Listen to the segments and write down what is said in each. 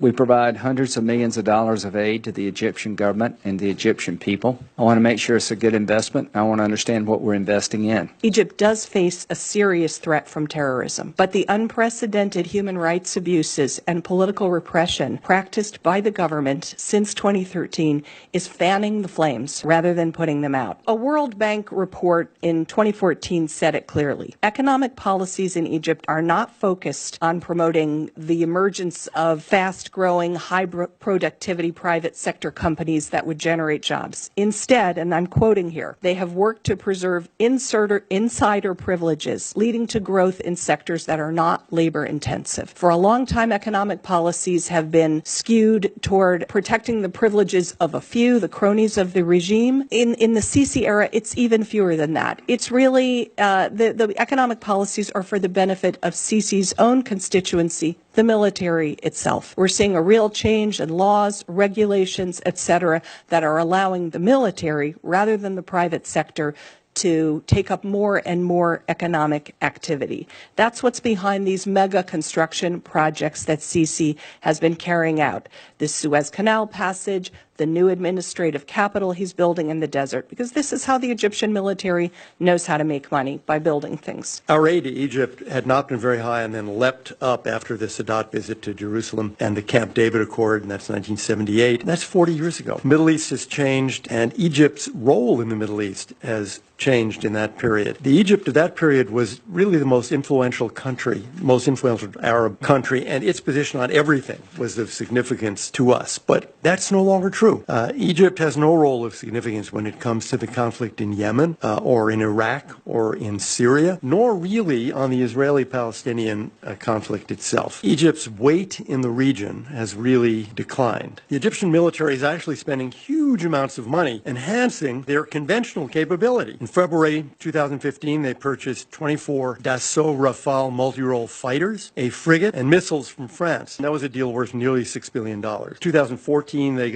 We provide hundreds of millions of dollars of aid to the Egyptian government and the Egyptian people. I want to make sure it's a good investment. I want to understand what we're investing in. Egypt does face a serious threat from terrorism, but the unprecedented human rights abuses and political repression practiced by the government since 2013 is fanning the flames rather than putting them out. A World Bank report in 2014 said it clearly. Economic policies in Egypt are not focused on promoting the emergence of fast-growing, high-productivity private sector companies that would generate jobs. Instead, and I'm quoting here, they have worked to preserve insider privileges, leading to growth in sectors that are not labor-intensive. For a long time, economic policies have been skewed toward protecting the privileges of a few, the cronies of the regime. In the Sisi era, it's even fewer than that. It's really, the economic policies are for the benefit of Sisi's own constituency, the military itself. We're seeing a real change in laws, regulations, etc., that are allowing the military, rather than the private sector, to take up more and more economic activity. That's what's behind these mega construction projects that Sisi has been carrying out. The Suez Canal passage, the new administrative capital he's building in the desert, because this is how the Egyptian military knows how to make money, by building things. Our aid to Egypt had not been very high and then leapt up after the Sadat visit to Jerusalem and the Camp David Accord, and that's 1978. That's 40 years ago. The Middle East has changed, and Egypt's role in the Middle East has changed in that period. The Egypt of that period was really the most influential country, most influential Arab country, and its position on everything was of significance to us. But that's no longer true. Egypt has no role of significance when it comes to the conflict in Yemen or in Iraq or in Syria, nor really on the Israeli-Palestinian conflict itself. Egypt's weight in the region has really declined. The Egyptian military is actually spending huge amounts of money enhancing their conventional capability. In February 2015, they purchased 24 Dassault Rafale multi-role fighters, a frigate, and missiles from France. And that was a deal worth nearly $6 billion. 2014, they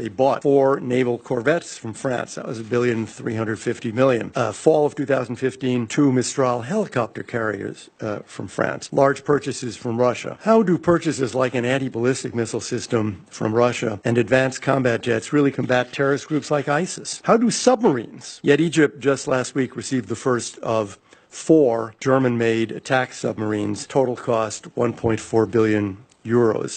bought four naval corvettes from France. That was $1.35 billion. Fall of 2015, 2 Mistral helicopter carriers from France. Large purchases from Russia. How do purchases like an anti-ballistic missile system from Russia and advanced combat jets really combat terrorist groups like ISIS? How do submarines? Yet Egypt just last week received the first of 4 German-made attack submarines. Total cost €1.4 billion.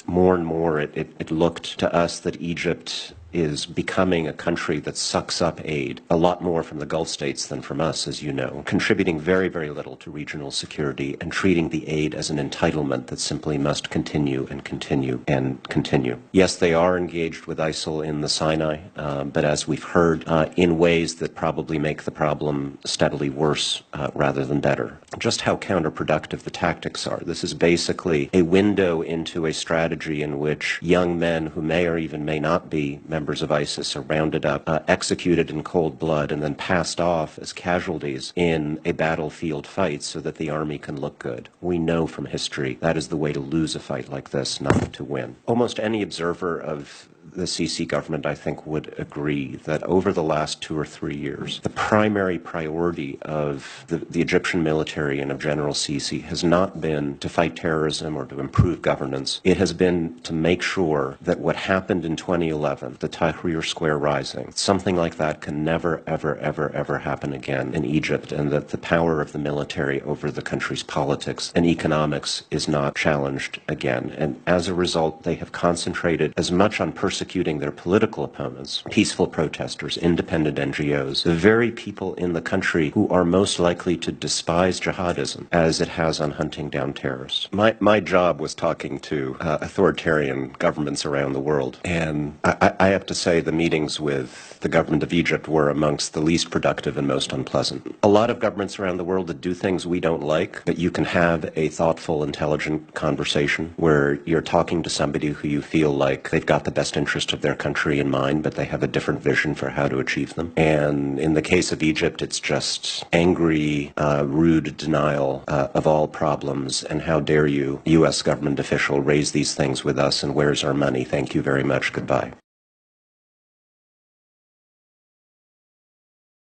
More and more, it looked to us that Egypt is becoming a country that sucks up aid, a lot more from the Gulf states than from us, as you know, contributing very, very little to regional security and treating the aid as an entitlement that simply must continue and continue and continue. Yes, they are engaged with ISIL in the Sinai, but as we've heard, in ways that probably make the problem steadily worse rather than better. Just how counterproductive the tactics are. This is basically a window into a strategy in which young men who may or even may not be members of ISIS are rounded up, executed in cold blood, and then passed off as casualties in a battlefield fight so that the army can look good. We know from history that is the way to lose a fight like this, not to win. Almost any observer of the Sisi government, I think, would agree that over the last 2 or 3 years, the primary priority of the Egyptian military and of General Sisi has not been to fight terrorism or to improve governance. It has been to make sure that what happened in 2011, the Tahrir Square rising, something like that can never, ever, ever, ever happen again in Egypt, and that the power of the military over the country's politics and economics is not challenged again. And as a result, they have concentrated as much on persecuting their political opponents, peaceful protesters, independent NGOs, the very people in the country who are most likely to despise jihadism, as it has on hunting down terrorists. My job was talking to authoritarian governments around the world, and I have to say the meetings with the government of Egypt were amongst the least productive and most unpleasant. A lot of governments around the world that do things we don't like, but you can have a thoughtful, intelligent conversation where you're talking to somebody who you feel like they've got the best interest of their country in mind, but they have a different vision for how to achieve them. And in the case of Egypt, it's just angry, rude denial of all problems, and how dare you, U.S. government official, raise these things with us, and where's our money? Thank you very much. Goodbye.